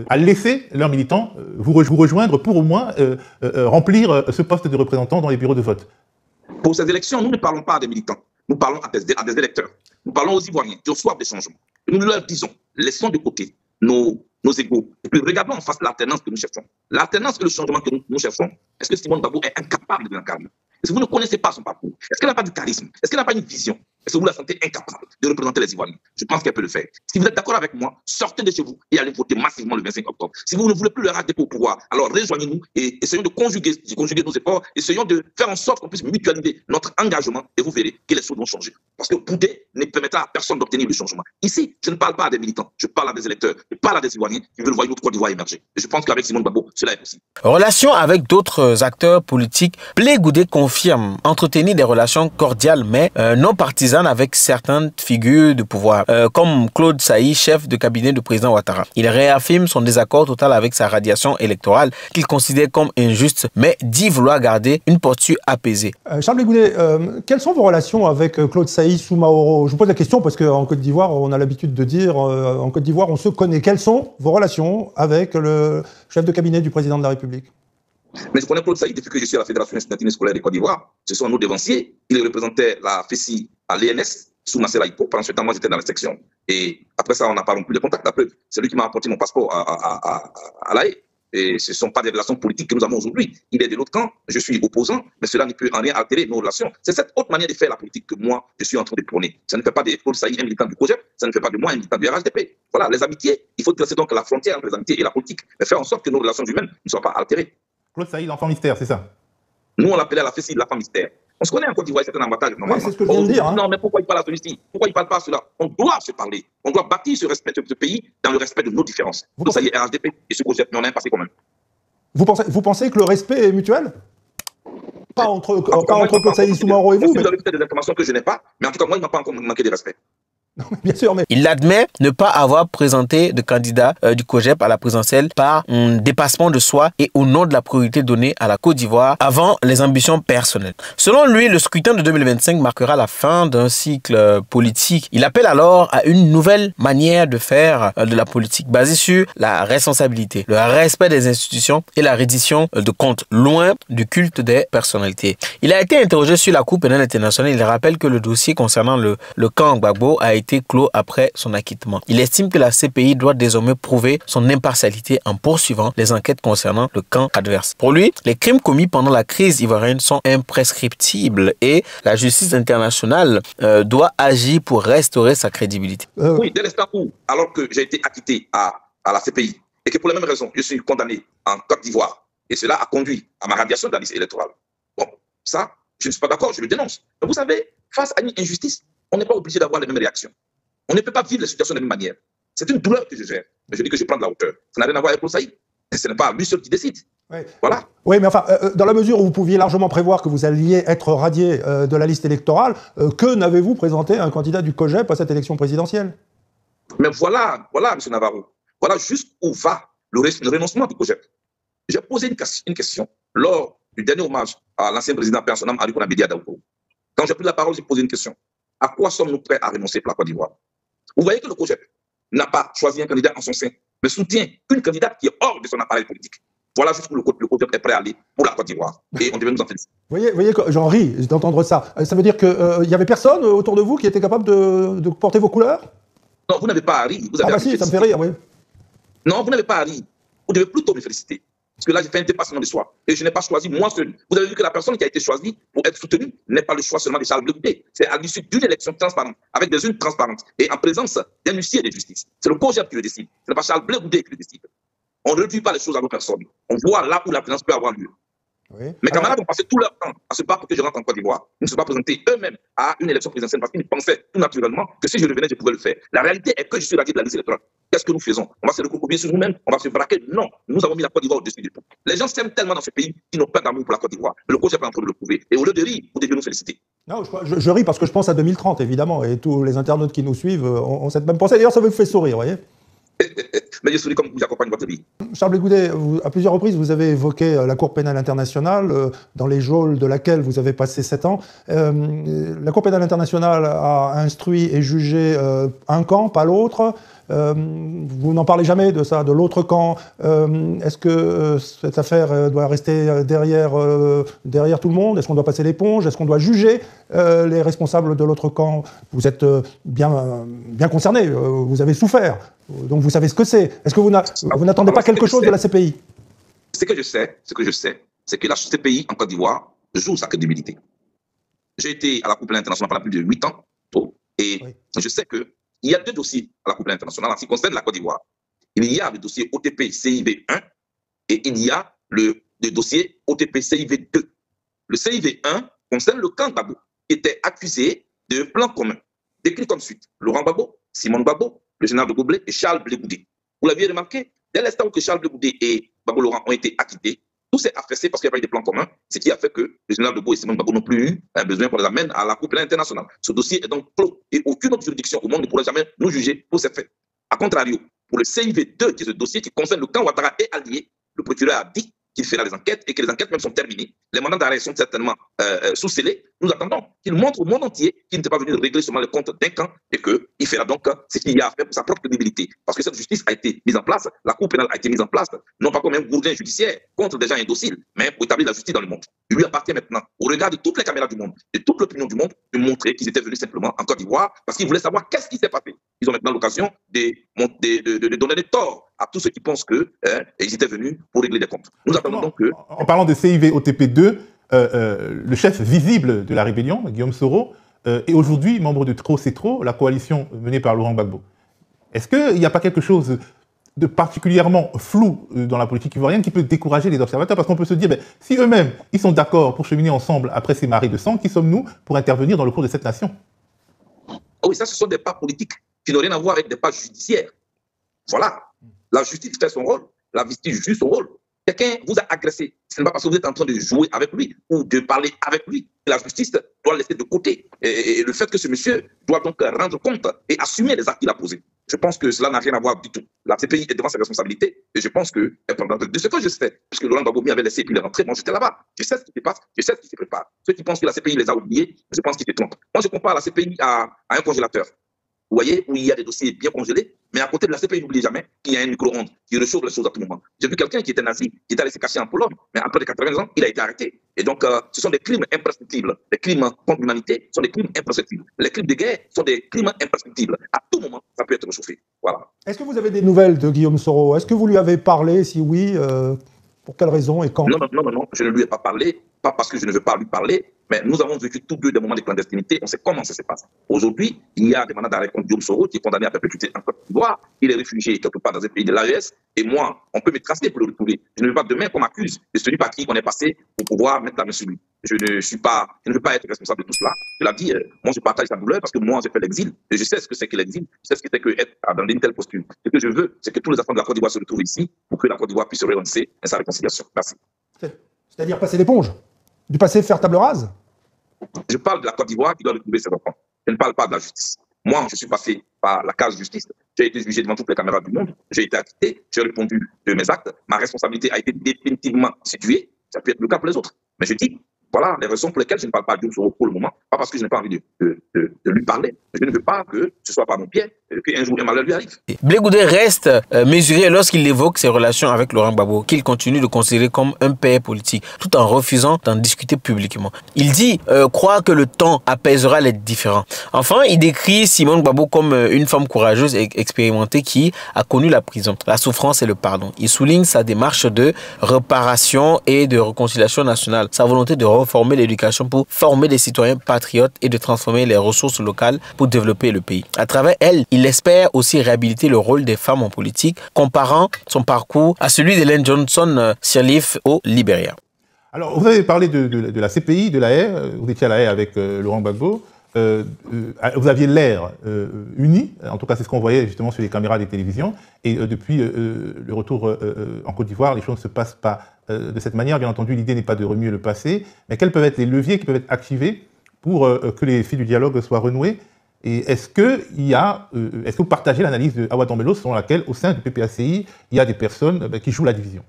à laisser leurs militants vous rejoindre pour au moins remplir ce poste de représentant dans les bureaux de vote? Pour ces élections, nous ne parlons pas à des militants. Nous parlons à des électeurs. Nous parlons aux Ivoiriens qui ont soif des changements. Et nous leur disons, laissons de côté nos égaux. Et puis regardons en face l'alternance que nous cherchons. L'alternance et le changement que nous cherchons, est-ce que Simone Gbagbo est incapable de l'incarner? Est-ce que vous ne connaissez pas son parcours? Est-ce qu'elle n'a pas du charisme? Est-ce qu'elle n'a pas une vision? Est-ce que vous la sentez incapable de représenter les Ivoiriens? Je pense qu'elle peut le faire. Si vous êtes d'accord avec moi, sortez de chez vous et allez voter massivement le 25 octobre. Si vous ne voulez plus le RHDP au pouvoir, alors rejoignez-nous et essayons de conjuguer nos efforts, essayons de faire en sorte qu'on puisse mutualiser notre engagement et vous verrez que les choses vont changer. Parce que Boudé ne permettra à personne d'obtenir le changement. Ici, je ne parle pas à des militants, je parle à des électeurs, je parle à des Ivoiriens qui veulent voir une autre Côte d'Ivoire émerger. Et je pense qu'avec Simone Gbagbo, cela est possible. Relation avec d'autres acteurs politiques, Blé Goudé confirme entretenir des relations cordiales mais non partisanes avec certaines figures de pouvoir, comme Claude Saï, chef de cabinet du président Ouattara. Il réaffirme son désaccord total avec sa radiation électorale qu'il considère comme injuste, mais dit vouloir garder une posture apaisée. Charles Blé Goudé, quelles sont vos relations avec Claude Saï Soumaoro? Je vous pose la question parce qu'en Côte d'Ivoire, on a l'habitude de dire en Côte d'Ivoire, on se connaît. Quelles sont vos relations avec le chef de cabinet du président de la République? Mais je connais Claude Saïd depuis que je suis à la Fédération institutionnelle scolaire de Côte d'Ivoire. Ce sont nos devanciers. Il représentait la FECI à l'ENS sous Marcel Aïpo. Pendant ce temps, moi, j'étais dans la section. Et après ça, on n'a pas rompu les contacts. Après, c'est lui qui m'a apporté mon passeport à l'AE. Et ce ne sont pas des relations politiques que nous avons aujourd'hui. Il est de l'autre camp, je suis opposant, mais cela ne peut en rien altérer nos relations. C'est cette autre manière de faire la politique que moi, je suis en train de prôner. Ça ne fait pas de Claude Saïd un militant du COJEP, ça ne fait pas de moi un militant du RHDP. Voilà, les amitiés, il faut tracer donc la frontière entre les amitiés et la politique, mais faire en sorte que nos relations humaines ne soient pas altérées. Claude Saïd, l'enfant mystère, c'est ça? Nous, on l'appelait à la FECI l'enfant mystère. On se connaît en Côte d'Ivoire, c'est un avantage. Oui, c'est ce que je viens de dire. Hein. Non, mais pourquoi il parle à celui-ci? Pourquoi il ne parle pas à cela? On doit se parler. On doit bâtir ce respect de ce pays dans le respect de nos différences. Donc, ça y est, RHDP et ce COJEP, mais on a un passé quand même. Vous pensez que le respect est mutuel? Pas entre Claude Saïd Soumaoro et vous. Vous avez peut-être des informations que je n'ai pas, mais en tout cas, moi, il ne m'a pas encore manqué de respect. Bien sûr, mais... Il admet ne pas avoir présenté de candidat du COJEP à la présidentielle par un dépassement de soi et au nom de la priorité donnée à la Côte d'Ivoire avant les ambitions personnelles. Selon lui, le scrutin de 2025 marquera la fin d'un cycle politique. Il appelle alors à une nouvelle manière de faire de la politique basée sur la responsabilité, le respect des institutions et la reddition de comptes, loin du culte des personnalités. Il a été interrogé sur la Cour pénale internationale. Il rappelle que le dossier concernant le camp Gbagbo a été clos après son acquittement. Il estime que la CPI doit désormais prouver son impartialité en poursuivant les enquêtes concernant le camp adverse. Pour lui, les crimes commis pendant la crise ivoirienne sont imprescriptibles et la justice internationale doit agir pour restaurer sa crédibilité. Oui, dès l'instant où, alors que j'ai été acquitté à la CPI et que pour les mêmes raisons, je suis condamné en Côte d'Ivoire et cela a conduit à ma radiation de la liste électorale. Bon, ça, je ne suis pas d'accord, je le dénonce. Mais vous savez, face à une injustice, on n'est pas obligé d'avoir les mêmes réactions. On ne peut pas vivre la situation de la même manière. C'est une douleur que je gère. Mais je dis que je prends de la hauteur. Ça n'a rien à voir avec Saïd. Ce n'est pas lui seul qui décide. Oui. Voilà. Oui, mais enfin, dans la mesure où vous pouviez largement prévoir que vous alliez être radié de la liste électorale, que n'avez-vous présenté un candidat du COJEP à cette élection présidentielle? Mais voilà, M. Navarro. Voilà jusqu'où va le renoncement du COJEP. J'ai posé une question lors du dernier hommage à l'ancien président personnel Ali Konabedi Adaouro. Quand j'ai pris la parole, j'ai posé une question. À quoi sommes-nous prêts à renoncer pour la Côte d'Ivoire? Vous voyez que le COJEP n'a pas choisi un candidat en son sein, mais soutient une candidate qui est hors de son appareil politique. Voilà jusqu'où le COJEP est prêt à aller pour la Côte d'Ivoire. Et on devait nous en féliciter. Vous voyez que j'en ris d'entendre ça. Ça veut dire qu'il n'y avait personne autour de vous qui était capable de porter vos couleurs? Non, vous n'avez pas à rire. Vous avez si, ça me fait rire, oui. Non, vous n'avez pas à rire. Vous devez plutôt me féliciter. Parce que là, j'ai fait un dépassement de soi. Et je n'ai pas choisi moi seul. Vous avez vu que la personne qui a été choisie pour être soutenue n'est pas le choix seulement de Charles Blé Goudé. C'est à l'issue d'une élection transparente, avec des urnes transparentes et en présence d'un huissier de justice. C'est le COJEP qui le décide. Ce n'est pas Charles Blé Goudé qui le décide. On ne réduit pas les choses à nos personnes. On voit là où la violence peut avoir lieu. Oui. Mes camarades ont passé tout leur temps à se battre pour que je rentre en Côte d'Ivoire. Ils ne se sont pas présentés eux-mêmes à une élection présidentielle parce qu'ils pensaient tout naturellement que si je revenais, je pouvais le faire. La réalité est que je suis radié de la liste électorale. Qu'est-ce que nous faisons? On va se recopier sur nous-mêmes? On va se braquer? Non. Nous avons mis la Côte d'Ivoire au-dessus de tout. Les gens s'aiment tellement dans ce pays qu'ils n'ont pas d'amour pour la Côte d'Ivoire. Le COJEP est en train de le prouver. Et au lieu de rire, vous devez nous féliciter. Non, je ris parce que je pense à 2030, évidemment. Et tous les internautes qui nous suivent ont cette même pensée. D'ailleurs, ça me fait sourire, vous voyez. Mais je souris comme vous accompagne votre vie. Charles Blé Goudé, à plusieurs reprises, vous avez évoqué la Cour pénale internationale, dans les geôles de laquelle vous avez passé 7 ans. La Cour pénale internationale a instruit et jugé un camp, pas l'autre. Vous n'en parlez jamais de ça, de l'autre camp. Est-ce que cette affaire doit rester derrière tout le monde? Est-ce qu'on doit passer l'éponge? Est-ce qu'on doit juger les responsables de l'autre camp? Vous êtes bien concerné, vous avez souffert, donc vous savez ce que c'est. Est-ce que vous n'attendez pas quelque chose de la CPI? Ce que je sais, c'est que la CPI en Côte d'Ivoire joue sa crédibilité. J'ai été à la Cour pénale internationale pendant plus de 8 ans, et oui. Je sais que il y a 2 dossiers à la Cour pénale internationale en ce qui concerne la Côte d'Ivoire. Il y a le dossier OTP-CIV1 et il y a le dossier OTP-CIV2. Le CIV1 concerne le camp Gbagbo, qui était accusé de plan commun, décrit comme suite. Laurent Gbagbo, Simon Gbagbo, le général de Goblet et Charles Blé Goudé. Vous l'aviez remarqué, dès l'instant où Charles Blé Goudé et Gbagbo Laurent ont été acquittés, tout s'est affaissé parce qu'il n'y a pas eu de plan commun, ce qui a fait que le général de Gaulle et Simon Gbagbo n'ont plus eu un besoin qu'on les amène à la Cour pénale internationale. Ce dossier est donc clos et aucune autre juridiction au monde ne pourra jamais nous juger pour ces faits. A contrario, pour le CIV2, qui est ce dossier qui concerne le camp Ouattara et alliés, le procureur a dit qu'il fera les enquêtes et que les enquêtes même sont terminées. Les mandats d'arrêt sont certainement sous-scellés. Nous attendons qu'il montre au monde entier qu'il n'était pas venu régler seulement le compte d'un camp et qu'il fera donc ce qu'il y a à faire pour sa propre crédibilité. Parce que cette justice a été mise en place, la Cour pénale a été mise en place, non pas comme un gourdin judiciaire contre des gens indociles, mais pour établir la justice dans le monde. Il lui appartient maintenant, au regard de toutes les caméras du monde, de toute l'opinion du monde, de montrer qu'ils étaient venus simplement en Côte d'Ivoire parce qu'ils voulaient savoir qu'est-ce qui s'est passé. Ils ont maintenant l'occasion de donner des torts à tous ceux qui pensent qu'ils étaient venus pour régler des comptes. Nous attendons donc que... En parlant de CIV-OTP2, le chef visible de la rébellion, Guillaume Soro, est aujourd'hui membre de Trop c'est trop, la coalition menée par Laurent Gbagbo. Est-ce qu'il n'y a pas quelque chose de particulièrement flou dans la politique ivoirienne qui peut décourager les observateurs? Parce qu'on peut se dire, si eux-mêmes, ils sont d'accord pour cheminer ensemble après ces marées de sang, qui sommes-nous pour intervenir dans le cours de cette nation? Oh oui, ça, ce sont des pas politiques qui n'ont rien à voir avec des pas judiciaires. Voilà. La justice fait son rôle, la justice joue son rôle. quelqu'un vous a agressé, ce n'est pas parce que vous êtes en train de jouer avec lui ou de parler avec lui. La justice doit le laisser de côté. Et le fait que ce monsieur doit donc rendre compte et assumer les actes qu'il a posés. Je pense que cela n'a rien à voir du tout. La CPI est devant ses responsabilités et je pense que, de ce que je sais, puisque Laurent Gbagbo m'y avait laissé et puis il est rentré, moi j'étais là-bas. Je sais ce qui se passe, je sais ce qui se prépare. Ceux qui pensent que la CPI les a oubliés, je pense qu'ils se trompent. Moi je compare la CPI à un congélateur. Vous voyez, où il y a des dossiers bien congelés, mais à côté de la CPI, n'oubliez jamais qu'il y a un micro-ondes qui réchauffe les choses à tout moment. J'ai vu quelqu'un qui était nazi, qui est allé se cacher en Pologne, mais après de 80 ans, il a été arrêté. Et donc, ce sont des crimes imprescriptibles. Les crimes contre l'humanité sont des crimes imprescriptibles. Les crimes de guerre sont des crimes imprescriptibles. À tout moment, ça peut être réchauffé. Voilà. Est-ce que vous avez des nouvelles de Guillaume Soro? Est-ce que vous lui avez parlé? Si oui, pour quelle raison et quand? Non, je ne lui ai pas parlé. Pas parce que je ne veux pas lui parler, mais nous avons vécu tous deux des moments de clandestinité. On sait comment ça se passe. Aujourd'hui, il y a des mandats d'arrêt contre Guillaume Soro qui est condamné à perpétuité en Côte d'Ivoire. Il est réfugié quelque part dans un pays de l'AES. Et moi, on peut me tracer pour le retrouver. Je ne veux pas demain qu'on m'accuse de celui par qui on est passé pour pouvoir mettre la main sur lui. Je ne veux pas être responsable de tout cela. Je l'ai dit, moi je partage sa douleur parce que moi j'ai fait l'exil et je sais ce que c'est que l'exil. Je sais ce que c'est qu'être dans une telle posture. Ce que je veux, c'est que tous les enfants de la Côte d'Ivoire se retrouvent ici pour que la Côte d'Ivoire puisse se relancer et sa réconciliation. Merci. C'est-à-dire passer l'éponge? Du passé, faire table rase? Je parle de la Côte d'Ivoire qui doit retrouver ses enfants. Je ne parle pas de la justice. Moi, je suis passé par la case justice. J'ai été jugé devant toutes les caméras du monde. J'ai été acquitté. J'ai répondu de mes actes. Ma responsabilité a été définitivement située. Ça peut être le cas pour les autres. Mais je dis, voilà les raisons pour lesquelles je ne parle pas de Guillaume Soro pour le moment. Pas parce que je n'ai pas envie de lui parler. Je ne veux pas que ce soit par mon pied, qu'un jour un malheur lui arrive. Blé Goudé reste mesuré lorsqu'il évoque ses relations avec Laurent Gbagbo, qu'il continue de considérer comme un père politique, tout en refusant d'en discuter publiquement. Il dit croire que le temps apaisera les différends. Enfin, il décrit Simone Gbagbo comme une femme courageuse et expérimentée qui a connu la prison, la souffrance et le pardon. Il souligne sa démarche de réparation et de réconciliation nationale, sa volonté de reformer l'éducation pour former des citoyens patriotes et de transformer les ressources locales pour développer le pays. À travers elle, il espère aussi réhabiliter le rôle des femmes en politique, comparant son parcours à celui d'Ellen Johnson Sirleaf au Libéria. Alors, vous avez parlé de la CPI, de la haie. Vous étiez à la haie avec Laurent Gbagbo. Vous aviez l'air uni, en tout cas c'est ce qu'on voyait justement sur les caméras des télévisions, et depuis le retour en Côte d'Ivoire, les choses ne se passent pas de cette manière. Bien entendu, l'idée n'est pas de remuer le passé, mais quels peuvent être les leviers qui peuvent être activés pour que les fils du dialogue soient renoués? Et est-ce que vous partagez l'analyse de Awa Dombello selon laquelle au sein du PPACI, il y a des personnes qui jouent la division?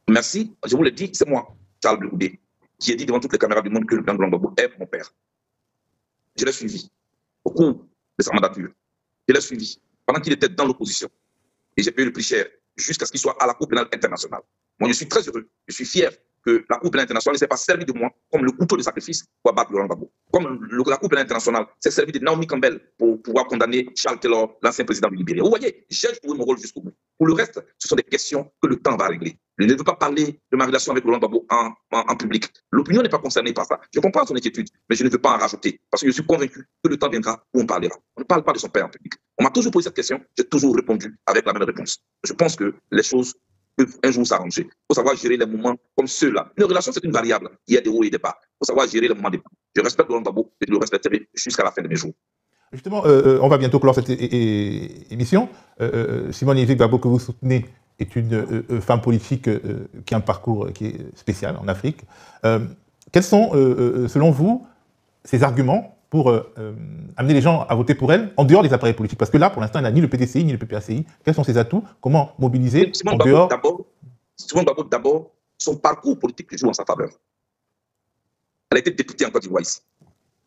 Merci, je vous l'ai dit, c'est moi, Charles Blé Goudé, qui ai dit devant toutes les caméras du monde que le président Gbagbo est mon père. Je l'ai suivi au cours de sa mandature. Je l'ai suivi pendant qu'il était dans l'opposition. Et j'ai payé le prix cher jusqu'à ce qu'il soit à la Cour pénale internationale. Moi, je suis très heureux, je suis fier que la Cour pénale internationale ne s'est pas servie de moi comme le couteau de sacrifice pour abattre Laurent Gbagbo. Comme la Cour pénale internationale s'est servie de Naomi Campbell pour pouvoir condamner Charles Taylor, l'ancien président du Libéria. Vous voyez, j'ai joué mon rôle jusqu'au bout. Pour le reste, ce sont des questions que le temps va régler. Je ne veux pas parler de ma relation avec Laurent Gbagbo en public. L'opinion n'est pas concernée par ça. Je comprends son inquiétude, mais je ne veux pas en rajouter. Parce que je suis convaincu que le temps viendra où on parlera. On ne parle pas de son père en public. On m'a toujours posé cette question, j'ai toujours répondu avec la même réponse. Je pense que les choses peuvent un jour s'arranger. Il faut savoir gérer les moments comme ceux-là. Une relation, c'est une variable. Il y a des hauts et des bas. Il faut savoir gérer les moments des bas. Je respecte Laurent Gbagbo et je le respecterai jusqu'à la fin de mes jours. Justement, on va bientôt clore cette émission. Simone Yvick Gbagbo, que vous soutenez, est une femme politique qui a un parcours qui est spécial en Afrique. Quels sont, selon vous, ces arguments pour amener les gens à voter pour elle, en dehors des appareils politiques? Parce que là, pour l'instant, il n'a ni le PDCI, ni le PPACI. Quels sont ses atouts? Comment mobiliser en dehors? Simone Gbagbo, d'abord, son parcours politique joue en sa faveur. Elle a été députée en Côte d'Ivoire ici.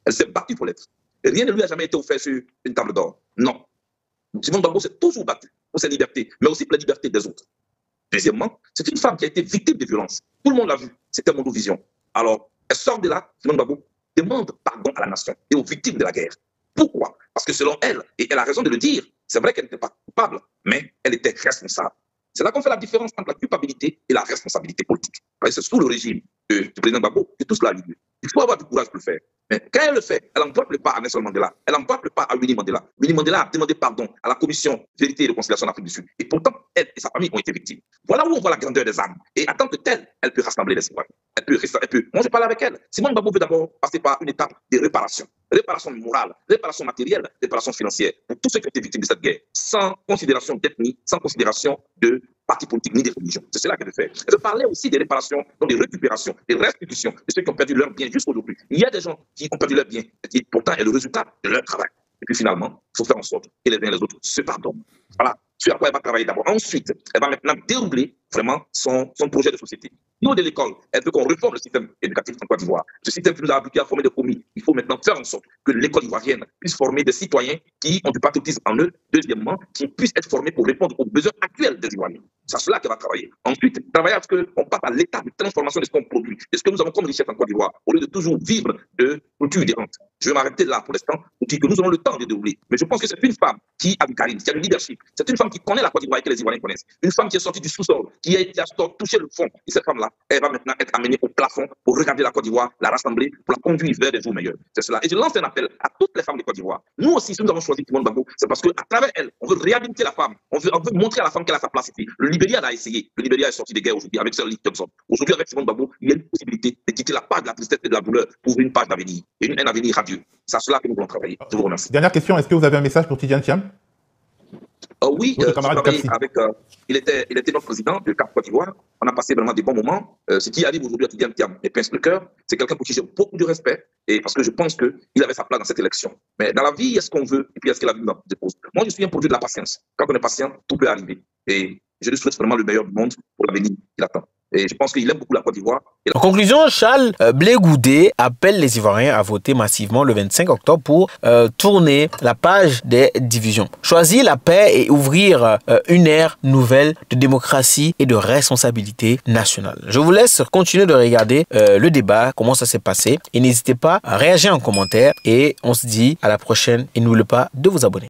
Elle s'est battue pour l'être. Rien ne lui a jamais été offert sur une table d'or. Non. Simone Gbagbo s'est toujours battue pour ses libertés, mais aussi pour la liberté des autres. Deuxièmement, c'est une femme qui a été victime de violences. Tout le monde l'a vu. C'était mon vision. Alors, elle sort de là, Simone Gbagbo demande pardon à la nation et aux victimes de la guerre. Pourquoi? Parce que selon elle, et elle a raison de le dire, c'est vrai qu'elle n'était pas coupable, mais elle était responsable. C'est là qu'on fait la différence entre la culpabilité et la responsabilité politique. C'est sous le régime du président Gbagbo que tout cela a lieu. Il faut avoir du courage pour le faire. Mais quand elle le fait, elle n'emporte le pas à Nelson Mandela, elle n'emporte le pas à Winnie Mandela. Winnie Mandela a demandé pardon à la commission Vérité et Réconciliation d'Afrique du Sud. Et pourtant, elle et sa famille ont été victimes. Voilà où on voit la grandeur des âmes. Et en tant que telle, elle peut rassembler les citoyens. Elle peut. Moi, je parle avec elle. Simone Gbagbo veut d'abord passer par une étape de réparation. réparation morale, réparation matérielle, réparation financière pour tous ceux qui ont été victimes de cette guerre, sans considération d'ethnie, sans considération de parti politique ni de religion. C'est cela que je fais. Je parlais aussi des réparations, donc des récupérations, des restitutions de ceux qui ont perdu leur bien jusqu'aujourd'hui. Il y a des gens qui ont perdu leur bien, qui pourtant est le résultat de leur travail. Et puis finalement, il faut faire en sorte que les uns et les autres se pardonnent. Voilà. Sur quoi elle va travailler d'abord. Ensuite, elle va maintenant dérouler vraiment son projet de société. Nous, de l'école, elle veut qu'on réforme le système éducatif en Côte d'Ivoire. Ce système qui nous a habitués à former des commis. Il faut maintenant faire en sorte que l'école ivoirienne puisse former des citoyens qui ont du patriotisme en eux. Deuxièmement, qui puissent être formés pour répondre aux besoins actuels des Ivoiriens. C'est à cela qu'elle va travailler. Ensuite, travailler à ce qu'on passe à l'état de transformation de ce qu'on produit, de ce que nous avons comme richesse en Côte d'Ivoire, au lieu de toujours vivre de culture des rentes. Je vais m'arrêter là pour l'instant pour dire que nous aurons le temps de dérouler. Mais je pense que c'est une femme qui a du charisme, qui a du leadership. C'est une femme qui connaît la Côte d'Ivoire et que les Ivoiriens connaissent. Une femme qui est sortie du sous-sol, qui a touché le fond. Et cette femme-là, elle va maintenant être amenée au plafond pour regarder la Côte d'Ivoire, la rassembler, pour la conduire vers des jours meilleurs. C'est cela. Et je lance un appel à toutes les femmes de Côte d'Ivoire. Nous aussi, si nous avons choisi Simone Gbagbo, c'est parce qu'à travers elle, on veut réhabiliter la femme. On veut montrer à la femme qu'elle a sa place ici. Le Libéria l'a essayé. Le Libéria est sorti des guerres aujourd'hui avec Sir Lee Johnson. Aujourd'hui, avec Simone Gbagbo, il y a une possibilité de quitter la page de la tristesse et de la douleur pour une page d'avenir. Et un avenir radieux. C'est à cela que nous voulons travailler. Je vous remercie. Dernière question, est-ce que vous avez un message pour Tidiane Thiam? Oui, il était notre président de Cap Côte d'Ivoire. On a passé vraiment des bons moments. Ce qui arrive aujourd'hui à Tidiane Thiam me pince le cœur. C'est quelqu'un pour qui j'ai beaucoup de respect et parce que je pense qu'il avait sa place dans cette élection. Mais dans la vie, il y a ce qu'on veut et puis il y a ce que la vie nous dépose. Moi, je suis un produit de la patience. Quand on est patient, tout peut arriver. Et je lui souhaite vraiment le meilleur du monde pour l'avenir qu'il attend. Et je pense qu'il aime beaucoup la Côte d'Ivoire. En conclusion, Charles Blé Goudé appelle les Ivoiriens à voter massivement le 25 octobre pour tourner la page des divisions. Choisir la paix et ouvrir une ère nouvelle de démocratie et de responsabilité nationale. Je vous laisse continuer de regarder le débat, comment ça s'est passé. Et n'hésitez pas à réagir en commentaire. Et on se dit à la prochaine. Et n'oubliez pas de vous abonner.